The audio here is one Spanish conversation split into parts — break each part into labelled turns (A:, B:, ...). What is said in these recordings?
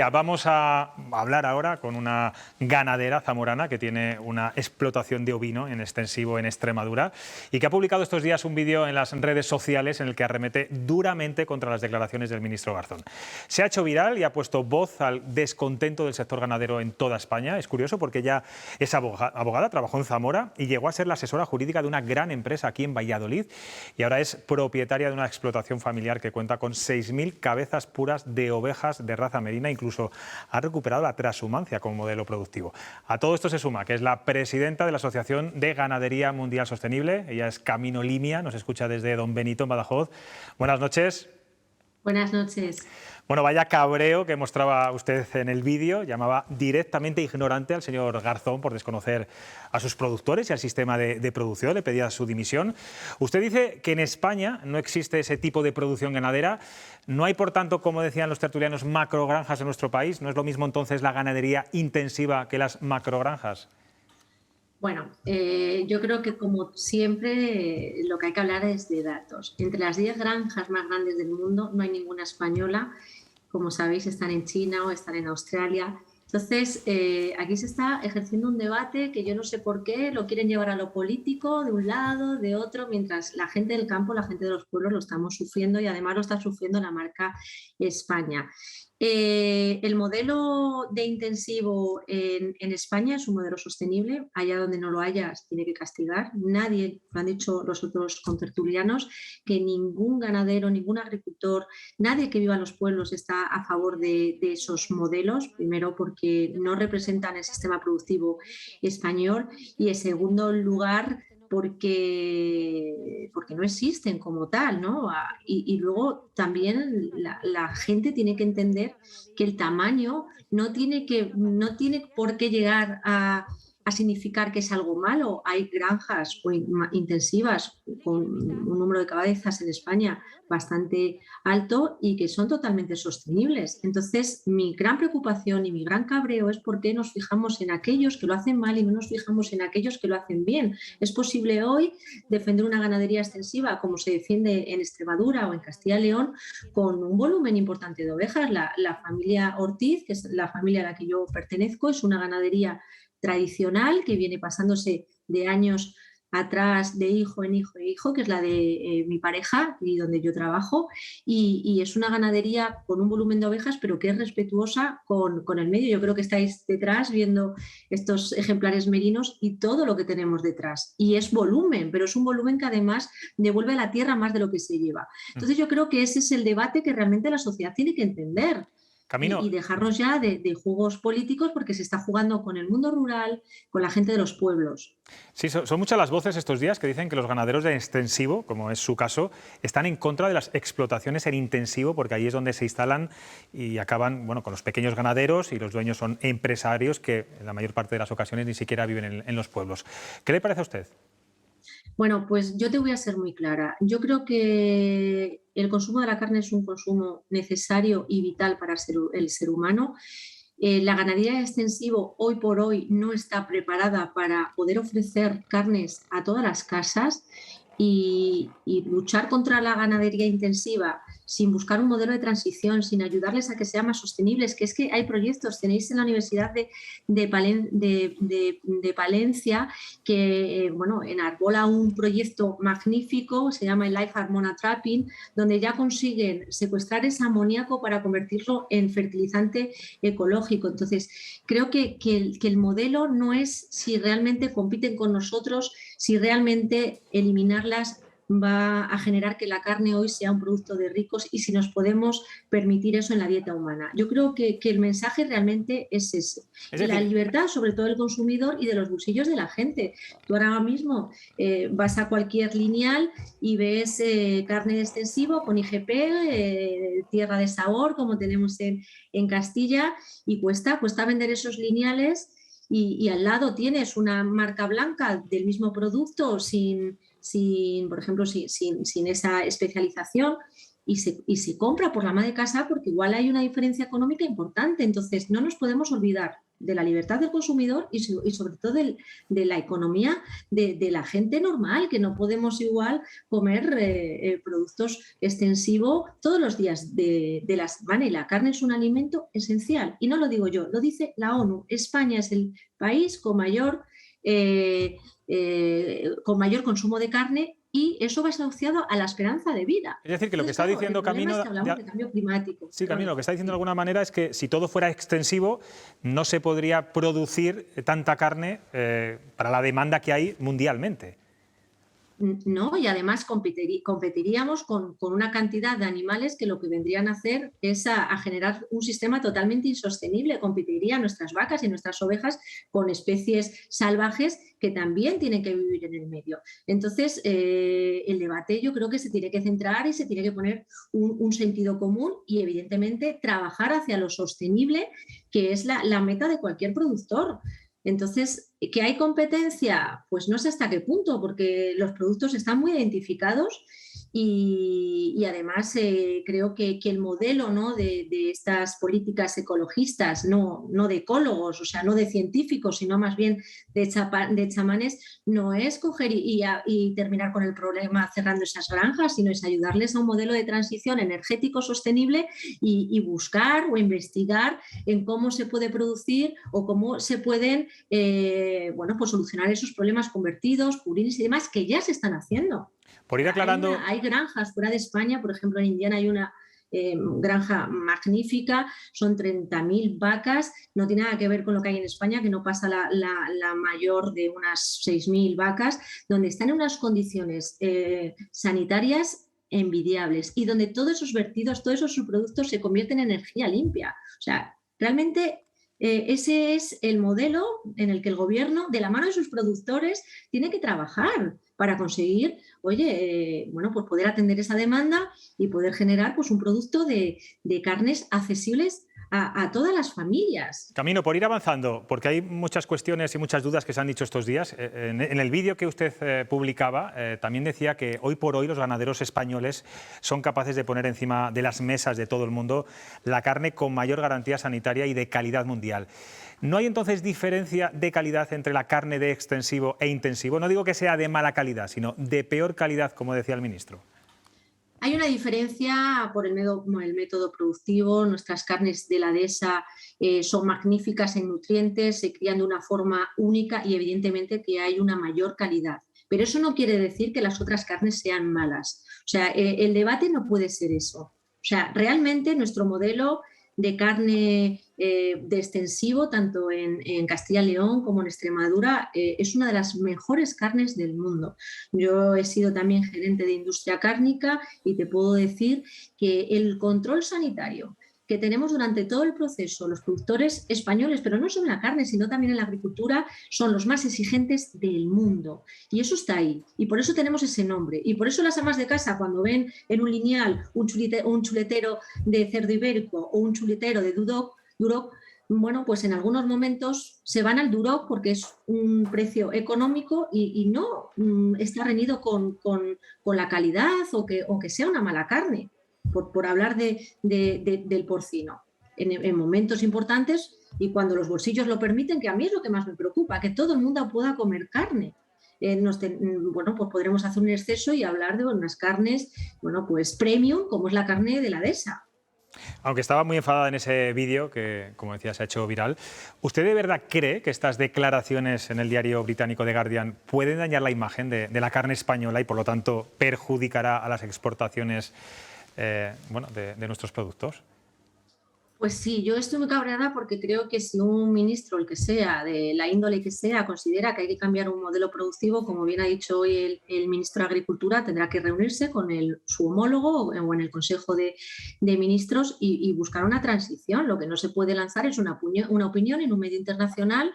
A: Ya, vamos a hablar ahora con una ganadera zamorana que tiene una explotación de ovino en extensivo en Extremadura y que ha publicado estos días un vídeo en las redes sociales en el que arremete duramente contra las declaraciones del ministro Garzón. Se ha hecho viral y ha puesto voz al descontento del sector ganadero en toda España. Es curioso porque ella es abogada, trabajó en Zamora y llegó a ser la asesora jurídica de una gran empresa aquí en Valladolid y ahora es propietaria de una explotación familiar que cuenta con 6.000 cabezas puras de ovejas de raza merina, incluso ha recuperado la transhumancia como modelo productivo. A todo esto se suma que es la presidenta de la Asociación de Ganadería Mundial Sostenible. Ella es Camino Limia, nos escucha desde Don Benito, en Badajoz. Buenas noches.
B: Buenas noches.
A: Bueno, vaya cabreo que mostraba usted en el vídeo. Llamaba directamente ignorante al señor Garzón por desconocer a sus productores y al sistema de producción. Le pedía su dimisión. Usted dice que en España no existe ese tipo de producción ganadera. No hay, por tanto, como decían los tertulianos, macrogranjas en nuestro país. ¿No es lo mismo entonces la ganadería intensiva que las macrogranjas?
B: Bueno, yo creo que como siempre lo que hay que hablar es de datos. Entre las 10 granjas más grandes del mundo no hay ninguna española. Como sabéis, están en China o están en Australia. Entonces, aquí se está ejerciendo un debate que yo no sé por qué lo quieren llevar a lo político, de un lado, de otro, mientras la gente del campo, la gente de los pueblos lo estamos sufriendo y además lo está sufriendo la marca España. El modelo de intensivo en España es un modelo sostenible. Allá donde no lo haya, se tiene que castigar. Nadie, lo han dicho los otros contertulianos, que ningún ganadero, ningún agricultor, nadie que viva en los pueblos está a favor de esos modelos. Primero, porque no representan el sistema productivo español y, en segundo lugar, porque no existen como tal, ¿no? Y luego también la gente tiene que entender que el tamaño no tiene por qué llegar a significar que es algo malo. Hay granjas intensivas con un número de cabezas en España bastante alto y que son totalmente sostenibles. Entonces, mi gran preocupación y mi gran cabreo es por qué nos fijamos en aquellos que lo hacen mal y no nos fijamos en aquellos que lo hacen bien. Es posible hoy defender una ganadería extensiva como se defiende en Extremadura o en Castilla y León con un volumen importante de ovejas. La familia Ortiz, que es la familia a la que yo pertenezco, es una ganadería tradicional que viene pasándose de años atrás de hijo en hijo e hijo, que es la de mi pareja y donde yo trabajo, y es una ganadería con un volumen de ovejas, pero que es respetuosa con el medio. Yo creo que estáis detrás viendo estos ejemplares merinos y todo lo que tenemos detrás. Y es volumen, pero es un volumen que además devuelve a la tierra más de lo que se lleva. Entonces yo creo que ese es el debate que realmente la sociedad tiene que entender.
A: Camino,
B: Y dejarnos ya de juegos políticos porque se está jugando con el mundo rural, con la gente de los pueblos.
A: sí, son muchas las voces estos días que dicen que los ganaderos de extensivo, como es su caso, están en contra de las explotaciones en intensivo porque ahí es donde se instalan y acaban, bueno, con los pequeños ganaderos, y los dueños son empresarios que en la mayor parte de las ocasiones ni siquiera viven en los pueblos. ¿Qué le parece a usted?
B: Bueno, pues yo te voy a ser muy clara. Yo creo que el consumo de la carne es un consumo necesario y vital para el ser humano. La ganadería extensivo hoy por hoy no está preparada para poder ofrecer carnes a todas las casas y luchar contra la ganadería intensiva sin buscar un modelo de transición, sin ayudarles a que sean más sostenibles, que es que hay proyectos, tenéis en la Universidad de Palencia que bueno, enarbola un proyecto magnífico, se llama el Life Hormone Trapping, donde ya consiguen secuestrar ese amoníaco para convertirlo en fertilizante ecológico. Entonces, creo que el modelo no es si realmente compiten con nosotros, si realmente eliminarlas va a generar que la carne hoy sea un producto de ricos y si nos podemos permitir eso en la dieta humana. Yo creo que el mensaje realmente es ese.
A: Es
B: Y la
A: decir,
B: libertad, sobre todo del consumidor y de los bolsillos de la gente. Tú ahora mismo vas a cualquier lineal y ves carne de extensivo con IGP, tierra de sabor, como tenemos en Castilla, y cuesta vender esos lineales y al lado tienes una marca blanca del mismo producto por ejemplo, sin esa especialización y se compra por la ama de casa porque igual hay una diferencia económica importante. Entonces, no nos podemos olvidar de la libertad del consumidor y sobre todo de la economía de la gente normal, que no podemos igual comer productos extensivos todos los días de la semana, y la carne es un alimento esencial. Y no lo digo yo, lo dice la ONU. España es el país con mayor consumo de carne, y eso va asociado a la esperanza de vida.
A: Es decir, que lo que está diciendo Camino...
B: Es que hablamos de cambio climático.
A: Sí, Camino, lo que está diciendo de alguna manera es que si todo fuera extensivo, no se podría producir tanta carne para la demanda que hay mundialmente.
B: No, y además competiríamos con una cantidad de animales que lo que vendrían a hacer es a generar un sistema totalmente insostenible. Competirían nuestras vacas y nuestras ovejas con especies salvajes que también tienen que vivir en el medio. Entonces, el debate yo creo que se tiene que centrar y se tiene que poner un sentido común y, evidentemente, trabajar hacia lo sostenible, que es la meta de cualquier productor. Entonces, ¿que hay competencia? Pues no sé hasta qué punto, porque los productos están muy identificados y además creo que el modelo, ¿no?, de estas políticas ecologistas, no de ecólogos, o sea, no de científicos, sino más bien de chamanes, no es coger y terminar con el problema cerrando esas granjas, sino es ayudarles a un modelo de transición energético sostenible y buscar o investigar en cómo se puede producir o cómo se pueden pues solucionar esos problemas convertidos, purines y demás, que ya se están haciendo.
A: Por ir aclarando...
B: Hay granjas fuera de España, por ejemplo, en Indiana hay una granja magnífica, son 30.000 vacas, no tiene nada que ver con lo que hay en España, que no pasa la mayor de unas 6.000 vacas, donde están en unas condiciones sanitarias envidiables y donde todos esos vertidos, todos esos subproductos se convierten en energía limpia. O sea, realmente... ese es el modelo en el que el gobierno, de la mano de sus productores, tiene que trabajar para conseguir, pues poder atender esa demanda y poder generar pues un producto de carnes accesibles a todas las familias.
A: Camino, por ir avanzando, porque hay muchas cuestiones y muchas dudas que se han dicho estos días. En el vídeo que usted publicaba, también decía que hoy por hoy los ganaderos españoles son capaces de poner encima de las mesas de todo el mundo la carne con mayor garantía sanitaria y de calidad mundial. ¿No hay entonces diferencia de calidad entre la carne de extensivo e intensivo? No digo que sea de mala calidad, sino de peor calidad, como decía el ministro.
B: Hay una diferencia por el método productivo. Nuestras carnes de la dehesa son magníficas en nutrientes, se crían de una forma única y evidentemente que hay una mayor calidad. Pero eso no quiere decir que las otras carnes sean malas. O sea, el debate no puede ser eso. O sea, realmente nuestro modelo de carne de extensivo, tanto en Castilla y León como en Extremadura, es una de las mejores carnes del mundo. Yo he sido también gerente de industria cárnica y te puedo decir que el control sanitario que tenemos durante todo el proceso, los productores españoles, pero no solo en la carne, sino también en la agricultura, son los más exigentes del mundo. Y eso está ahí. Y por eso tenemos ese nombre. Y por eso las amas de casa, cuando ven en un lineal un chuletero de cerdo ibérico o un chuletero de duroc, bueno, pues en algunos momentos se van al duroc porque es un precio económico y no está reñido con la calidad o que sea una mala carne. Por hablar del porcino, en momentos importantes y cuando los bolsillos lo permiten, que a mí es lo que más me preocupa, que todo el mundo pueda comer carne. Pues podremos hacer un exceso y hablar de unas carnes, pues premium, como es la carne de la dehesa.
A: Aunque estaba muy enfadada en ese vídeo, que como decía se ha hecho viral, ¿usted de verdad cree que estas declaraciones en el diario británico The Guardian pueden dañar la imagen de la carne española y por lo tanto perjudicará a las exportaciones de nuestros productos?
B: Pues sí, yo estoy muy cabreada porque creo que si un ministro, el que sea, de la índole que sea, considera que hay que cambiar un modelo productivo, como bien ha dicho hoy el ministro de Agricultura, tendrá que reunirse con su homólogo o en el Consejo de Ministros y buscar una transición. Lo que no se puede lanzar es una opinión en un medio internacional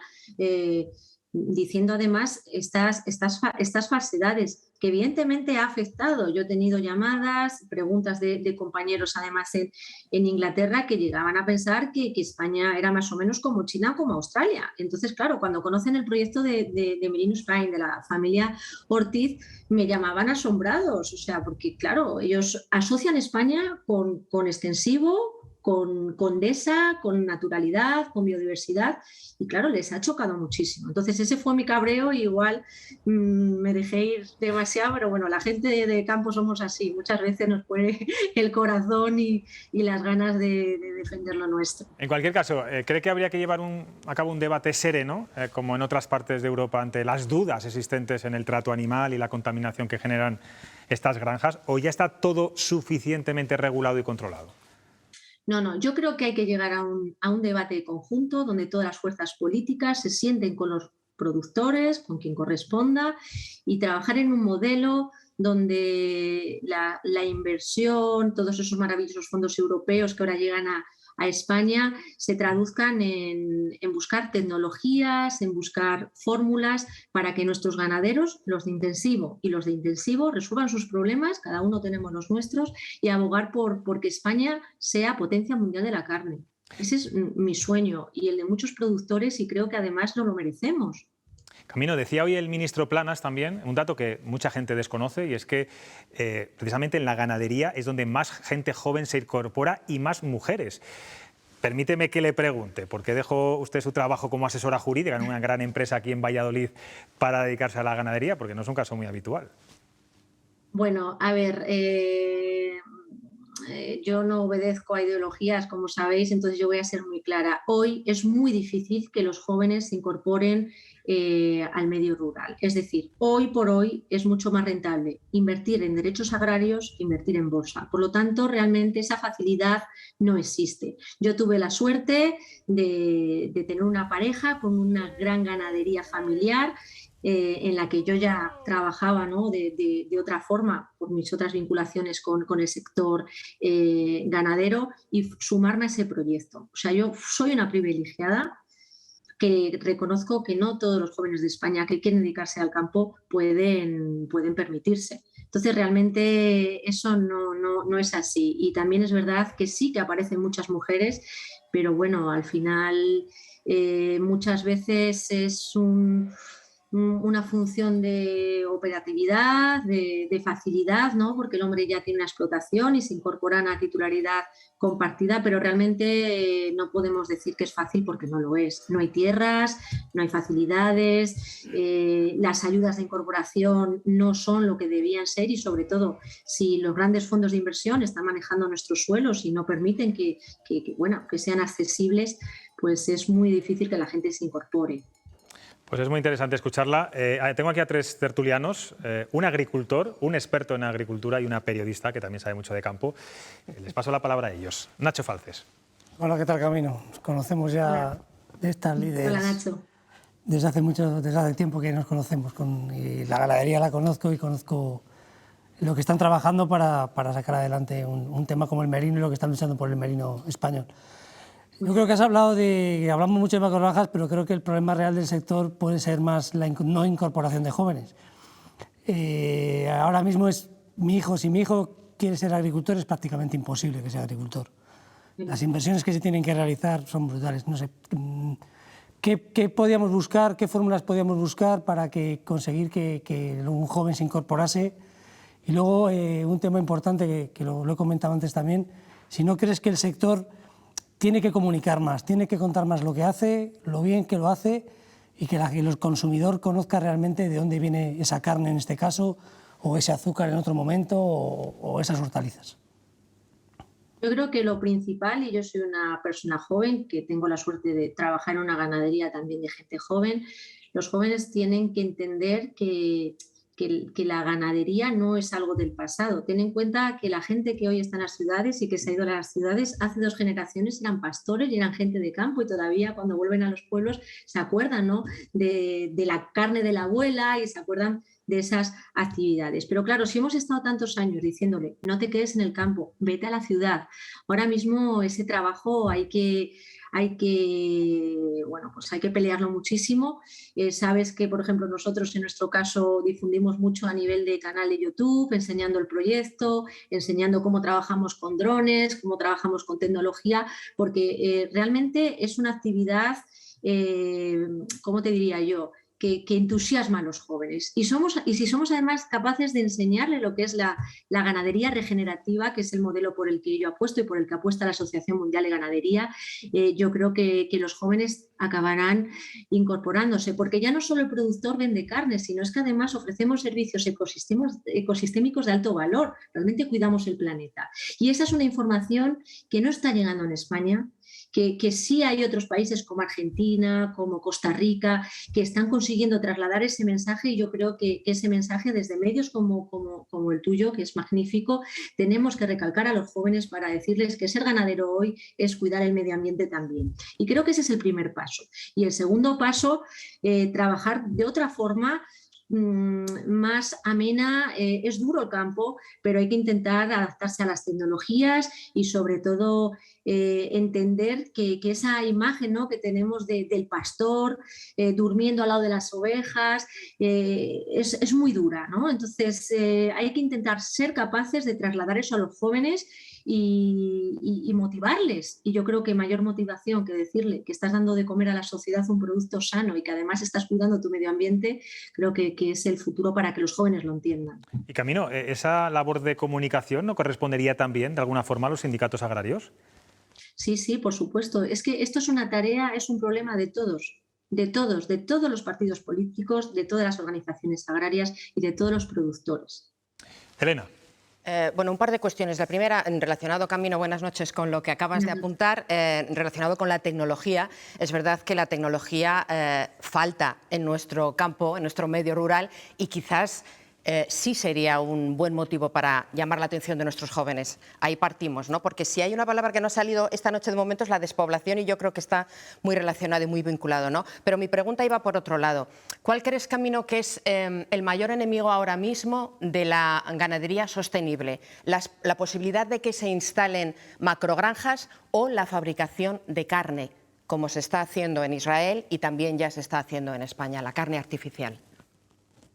B: diciendo además estas falsedades que evidentemente ha afectado. Yo he tenido llamadas, preguntas de compañeros además en Inglaterra que llegaban a pensar que España era más o menos como China o como Australia. Entonces, claro, cuando conocen el proyecto de Merino Spain, de la familia Ortiz, me llamaban asombrados, o sea, porque claro, ellos asocian España con extensivo, con Condesa, con naturalidad, con biodiversidad, y claro, les ha chocado muchísimo. Entonces ese fue mi cabreo y igual me dejé ir demasiado, pero bueno, la gente de campo somos así, muchas veces nos pone el corazón y las ganas de defender lo nuestro.
A: En cualquier caso, ¿cree que habría que llevar a cabo un debate sereno, como en otras partes de Europa, ante las dudas existentes en el trato animal y la contaminación que generan estas granjas, o ya está todo suficientemente regulado y controlado?
B: No, yo creo que hay que llegar a un debate conjunto donde todas las fuerzas políticas se sienten con los productores, con quien corresponda, y trabajar en un modelo donde la inversión, todos esos maravillosos fondos europeos que ahora llegan a España, se traduzcan en buscar tecnologías, en buscar fórmulas para que nuestros ganaderos, los de intensivo y los de intensivo, resuelvan sus problemas, cada uno tenemos los nuestros, y abogar por que España sea potencia mundial de la carne. Ese es mi sueño y el de muchos productores, y creo que además no lo merecemos.
A: Camino, decía hoy el ministro Planas también un dato que mucha gente desconoce, y es que precisamente en la ganadería es donde más gente joven se incorpora y más mujeres. Permíteme que le pregunte, ¿por qué dejó usted su trabajo como asesora jurídica en una gran empresa aquí en Valladolid para dedicarse a la ganadería? Porque no es un caso muy habitual.
B: Bueno, a ver, yo no obedezco a ideologías, como sabéis, entonces yo voy a ser muy clara. Hoy es muy difícil que los jóvenes se incorporen al medio rural. Es decir, hoy por hoy es mucho más rentable invertir en derechos agrarios que invertir en bolsa. Por lo tanto, realmente esa facilidad no existe. Yo tuve la suerte de tener una pareja con una gran ganadería familiar, en la que yo ya trabajaba, ¿no?, de otra forma por mis otras vinculaciones con el sector ganadero, y sumarme a ese proyecto. O sea, yo soy una privilegiada que reconozco que no todos los jóvenes de España que quieren dedicarse al campo pueden permitirse. Entonces, realmente eso no es así. Y también es verdad que sí que aparecen muchas mujeres, pero bueno, al final muchas veces es una función de operatividad, de facilidad, ¿no? Porque el hombre ya tiene una explotación y se incorporan a titularidad compartida, pero realmente no podemos decir que es fácil, porque no lo es. No hay tierras, no hay facilidades, las ayudas de incorporación no son lo que debían ser, y sobre todo si los grandes fondos de inversión están manejando nuestros suelos y no permiten que sean accesibles, pues es muy difícil que la gente se incorpore.
A: Pues es muy interesante escucharla. Tengo aquí a tres tertulianos, un agricultor, un experto en agricultura y una periodista que también sabe mucho de campo. Les paso la palabra a ellos. Nacho Falces.
C: Hola, ¿qué tal, Camino? Nos conocemos ya. Hola. De estas líderes.
B: Hola, Nacho.
C: Desde hace tiempo que nos conocemos. Y la ganadería la conozco y conozco lo que están trabajando para sacar adelante un tema como el merino y lo que están luchando por el merino español. Yo creo que hablamos mucho de vacas bajas, pero creo que el problema real del sector puede ser más la no incorporación de jóvenes. Ahora mismo si mi hijo quiere ser agricultor, es prácticamente imposible que sea agricultor. Las inversiones que se tienen que realizar son brutales. No sé, ¿qué podíamos buscar, qué fórmulas podíamos buscar para conseguir que un joven se incorporase? Y luego un tema importante que lo he comentado antes también, si no crees que el sector tiene que comunicar más, tiene que contar más lo que hace, lo bien que lo hace, y que el consumidor conozca realmente de dónde viene esa carne en este caso, o ese azúcar en otro momento, o esas hortalizas.
B: Yo creo que lo principal, y yo soy una persona joven que tengo la suerte de trabajar en una ganadería también de gente joven, los jóvenes tienen que entender que la ganadería no es algo del pasado. Ten en cuenta que la gente que hoy está en las ciudades y que se ha ido a las ciudades, hace 2 generaciones eran pastores y eran gente de campo, y todavía cuando vuelven a los pueblos se acuerdan, ¿no?, de la carne de la abuela, y se acuerdan de esas actividades. Pero claro, si hemos estado tantos años diciéndole no te quedes en el campo, vete a la ciudad, ahora mismo ese trabajo hay que pelearlo muchísimo. Sabes que, por ejemplo, nosotros en nuestro caso difundimos mucho a nivel de canal de YouTube, enseñando el proyecto, enseñando cómo trabajamos con drones, cómo trabajamos con tecnología, porque realmente es una actividad, ¿cómo te diría yo?, que entusiasma a los jóvenes. Y si somos además capaces de enseñarle lo que es la ganadería regenerativa, que es el modelo por el que yo apuesto y por el que apuesta la Asociación Mundial de Ganadería, yo creo que los jóvenes acabarán incorporándose, porque ya no solo el productor vende carne, sino es que además ofrecemos servicios ecosistémicos de alto valor, realmente cuidamos el planeta. Y esa es una información que no está llegando en España, que sí hay otros países como Argentina, como Costa Rica, que están consiguiendo trasladar ese mensaje, y yo creo que ese mensaje desde medios como el tuyo, que es magnífico, tenemos que recalcar a los jóvenes para decirles que ser ganadero hoy es cuidar el medio ambiente también. Y creo que ese es el primer paso. Y el segundo paso, trabajar de otra forma, más amena. Es duro el campo, pero hay que intentar adaptarse a las tecnologías y sobre todo entender que esa imagen, ¿no?, que tenemos del pastor durmiendo al lado de las ovejas es muy dura, ¿no? Entonces hay que intentar ser capaces de trasladar eso a los jóvenes y motivarles. Y yo creo que mayor motivación que decirle que estás dando de comer a la sociedad un producto sano y que además estás cuidando tu medio ambiente, creo que es el futuro para que los jóvenes lo entiendan.
A: Y Camino, ¿esa labor de comunicación no correspondería también de alguna forma a los sindicatos agrarios?
B: Sí, sí, por supuesto. Es que esto es una tarea, es un problema de todos, de todos los partidos políticos, de todas las organizaciones agrarias y de todos los productores.
A: Elena.
D: Bueno, un par de cuestiones. La primera, relacionado, Camino, buenas noches, con lo que acabas de apuntar, relacionado con la tecnología. Es verdad que la tecnología falta en nuestro campo, en nuestro medio rural, y quizás sí sería un buen motivo para llamar la atención de nuestros jóvenes. Ahí partimos, ¿no? Porque si hay una palabra que no ha salido esta noche de momento es la despoblación, y yo creo que está muy relacionado y muy vinculado, ¿no? Pero mi pregunta iba por otro lado. ¿Cuál crees, Camino, que es el mayor enemigo ahora mismo de la ganadería sostenible? ¿La posibilidad de que se instalen macrogranjas o la fabricación de carne, como se está haciendo en Israel y también ya se está haciendo en España, la carne artificial?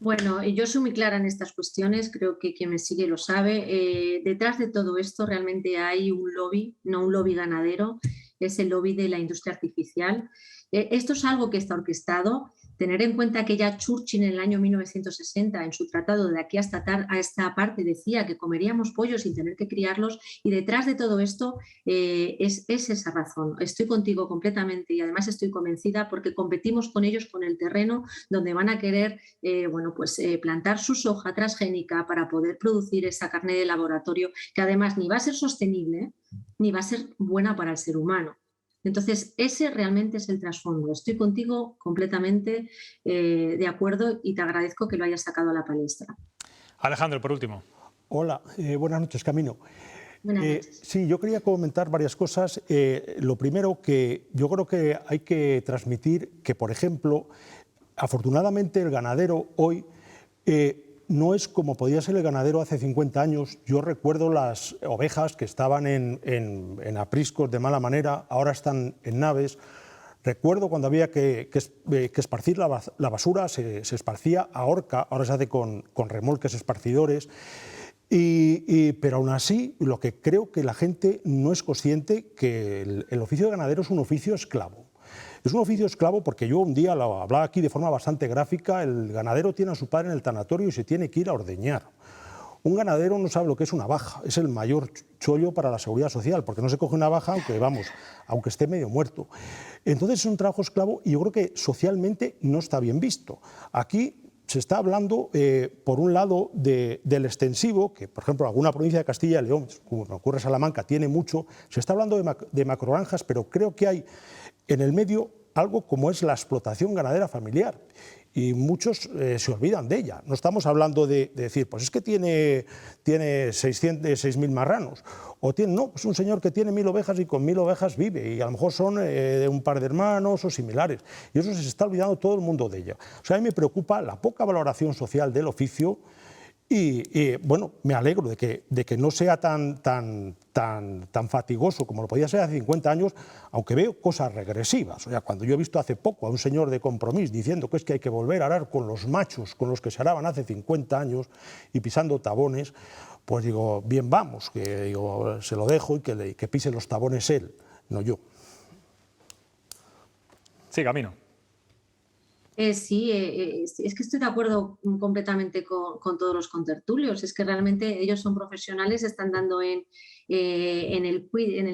B: Bueno, yo soy muy clara en estas cuestiones, creo que quien me sigue lo sabe. Detrás de todo esto realmente hay un lobby, no un lobby ganadero, es el lobby de la industria artificial. Esto es algo que está orquestado. Tener en cuenta que ya Churchill en el año 1960, en su tratado de aquí a esta parte, decía que comeríamos pollos sin tener que criarlos, y detrás de todo esto es esa razón. Estoy contigo completamente y además estoy convencida porque competimos con ellos con el terreno donde van a querer plantar su soja transgénica para poder producir esa carne de laboratorio que además ni va a ser sostenible ni va a ser buena para el ser humano. Entonces, ese realmente es el trasfondo. Estoy contigo completamente de acuerdo y te agradezco que lo hayas sacado a la palestra.
A: Alejandro, por último.
E: Hola, buenas noches, Camino.
B: Buenas noches.
E: Sí, yo quería comentar varias cosas. Lo primero, que yo creo que hay que transmitir que, por ejemplo, afortunadamente el ganadero hoy no es como podía ser el ganadero hace 50 años. Yo recuerdo las ovejas que estaban en apriscos de mala manera, ahora están en naves. Recuerdo cuando había que esparcir la basura, se esparcía a horca, ahora se hace con remolques esparcidores. Pero aún así, lo que creo que la gente no es consciente, que el oficio de ganadero es un oficio esclavo. Es un oficio esclavo porque yo un día lo hablaba aquí de forma bastante gráfica. El ganadero tiene a su padre en el tanatorio y se tiene que ir a ordeñar. Un ganadero no sabe lo que es una vaca, es el mayor chollo para la seguridad social, porque no se coge una vaca aunque esté medio muerto. Entonces es un trabajo esclavo y yo creo que socialmente no está bien visto. Aquí se está hablando, por un lado, del extensivo, que por ejemplo alguna provincia de Castilla y León, como me ocurre Salamanca, tiene mucho. Se está hablando de macrogranjas, pero creo que hay en el medio algo como es la explotación ganadera familiar, y muchos se olvidan de ella. No estamos hablando de decir, pues es que tiene 6.000 marranos, o no, es un señor que tiene 1.000 ovejas y con 1.000 ovejas vive, y a lo mejor son de un par de hermanos o similares, y eso se está olvidando todo el mundo de ella. O sea, a mí me preocupa la poca valoración social del oficio. Y bueno, me alegro de que no sea tan fatigoso como lo podía ser hace 50 años, aunque veo cosas regresivas. O sea, cuando yo he visto hace poco a un señor de Compromís diciendo que es que hay que volver a arar con los machos con los que se araban hace 50 años y pisando tabones, pues digo, bien vamos, que digo, se lo dejo y que pise los tabones él, no yo.
A: Sí, Camino.
B: Sí, es que estoy de acuerdo completamente con todos los contertulios. Es que realmente ellos son profesionales, están dando en el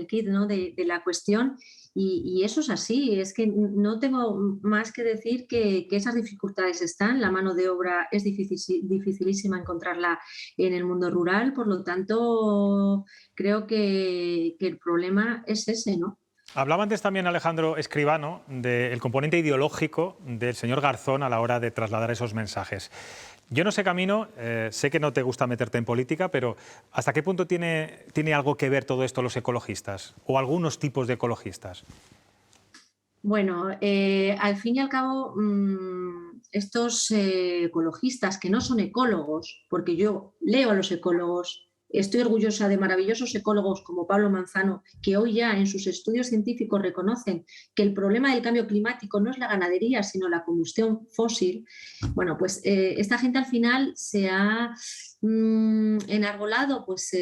B: quid, ¿no? de la cuestión y eso es así. Es que no tengo más que decir que esas dificultades están. La mano de obra es dificilísima encontrarla en el mundo rural, por lo tanto creo que el problema es ese, ¿no?
A: Hablaba antes también Alejandro Escribano del componente ideológico del señor Garzón a la hora de trasladar esos mensajes. Yo no sé, Camino, sé que no te gusta meterte en política, pero ¿hasta qué punto tiene algo que ver todo esto los ecologistas o algunos tipos de ecologistas?
B: Bueno, al fin y al cabo, estos ecologistas que no son ecólogos, porque yo leo a los ecólogos, estoy orgullosa de maravillosos ecólogos como Pablo Manzano, que hoy ya en sus estudios científicos reconocen que el problema del cambio climático no es la ganadería, sino la combustión fósil. Bueno, pues esta gente al final se ha enarbolado pues,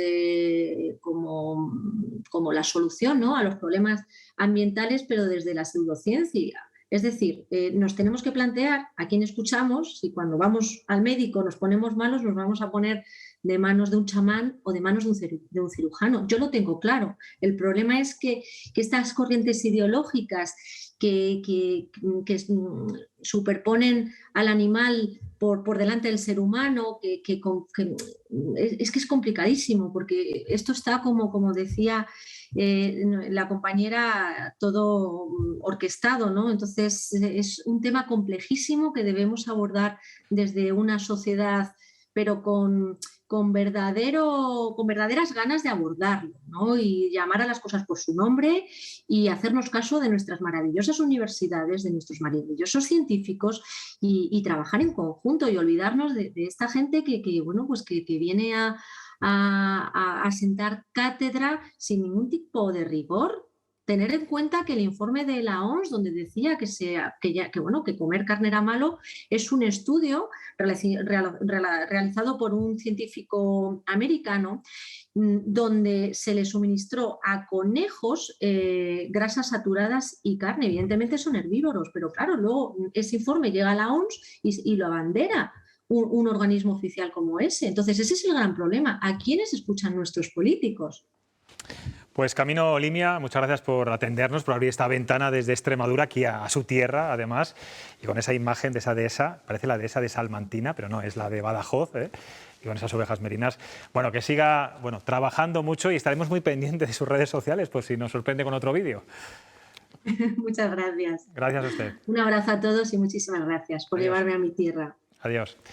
B: como la solución, ¿no?, a los problemas ambientales, pero desde la pseudociencia. Es decir, nos tenemos que plantear a quién escuchamos, si cuando vamos al médico nos ponemos malos, nos vamos a poner de manos de un chamán o de manos de un cirujano. Yo lo tengo claro. El problema es que estas corrientes ideológicas que superponen al animal por delante del ser humano, es que es complicadísimo, porque esto está como decía la compañera, todo orquestado, ¿no? Entonces es un tema complejísimo que debemos abordar desde una sociedad, pero con verdaderas ganas de abordarlo, ¿no? Y llamar a las cosas por su nombre y hacernos caso de nuestras maravillosas universidades, de nuestros maravillosos científicos y trabajar en conjunto y olvidarnos de esta gente que viene a sentar cátedra sin ningún tipo de rigor. Tener en cuenta que el informe de la OMS, donde decía que comer carne era malo, es un estudio realizado por un científico americano, donde se le suministró a conejos grasas saturadas y carne. Evidentemente son herbívoros, pero claro, luego ese informe llega a la OMS y lo abandera un organismo oficial como ese. Entonces ese es el gran problema. ¿A quiénes escuchan nuestros políticos?
A: Pues Camino Limia, muchas gracias por atendernos, por abrir esta ventana desde Extremadura aquí a su tierra, además, y con esa imagen de esa dehesa, parece la dehesa de Salmantina, pero no, es la de Badajoz, ¿eh? Y con esas ovejas merinas. Bueno, que siga trabajando mucho y estaremos muy pendientes de sus redes sociales, por si nos sorprende con otro vídeo.
B: Muchas gracias.
A: Gracias a usted.
B: Un abrazo a todos y muchísimas gracias por
A: Adiós.
B: llevarme a mi tierra.
A: Adiós.